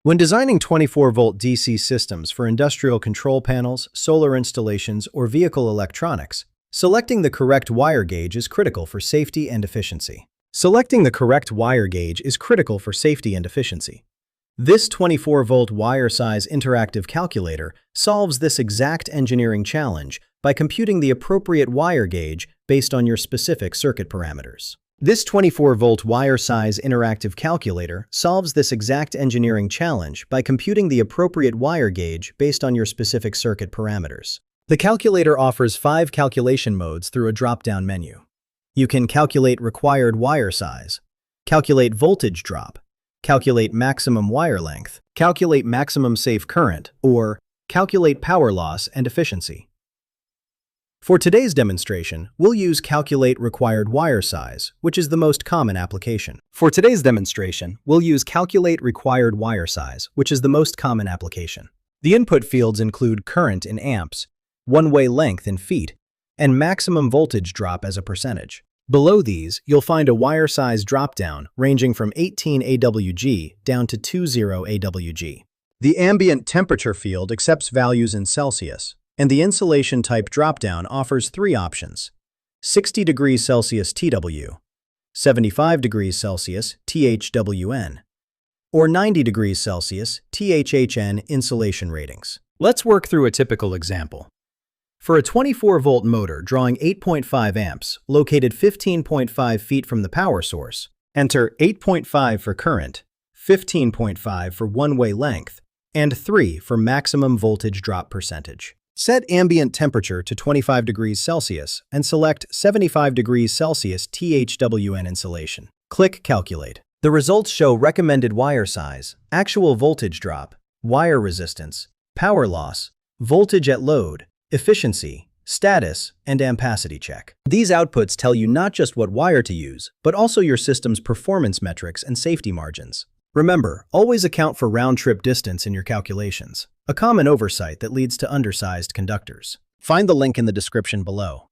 When designing 24-volt DC systems for industrial control panels, solar installations, or vehicle electronics, selecting the correct wire gauge is critical for safety and efficiency. Selecting the correct wire gauge is critical for safety and efficiency. This 24-volt wire size interactive calculator solves this exact engineering challenge by computing the appropriate wire gauge based on your specific circuit parameters. This 24-volt wire size interactive calculator solves this exact engineering challenge by computing the appropriate wire gauge based on your specific circuit parameters. The calculator offers 5 calculation modes through a drop-down menu. You can calculate required wire size, calculate voltage drop, calculate maximum wire length, calculate maximum safe current, or calculate power loss and efficiency. For today's demonstration, we'll use Calculate Required Wire Size, which is the most common application. The input fields include current in amps, one-way length in feet, and maximum voltage drop as a percentage. Below these, you'll find a wire size drop-down ranging from 18 AWG down to 20 AWG. The ambient temperature field accepts values in Celsius, and the insulation type drop-down offers 3 options: 60 degrees Celsius TW, 75 degrees Celsius THWN, or 90 degrees Celsius THHN insulation ratings. Let's work through a typical example. For a 24-volt motor drawing 8.5 amps, located 15.5 feet from the power source, enter 8.5 for current, 15.5 for one-way length, and 3 for maximum voltage drop percentage. Set ambient temperature to 25 degrees Celsius and select 75 degrees Celsius THWN insulation. Click Calculate. The results show recommended wire size, actual voltage drop, wire resistance, power loss, voltage at load, efficiency, status, and ampacity check. These outputs tell you not just what wire to use, but also your system's performance metrics and safety margins. Remember, always account for round-trip distance in your calculations, a common oversight that leads to undersized conductors. Find the link in the description below.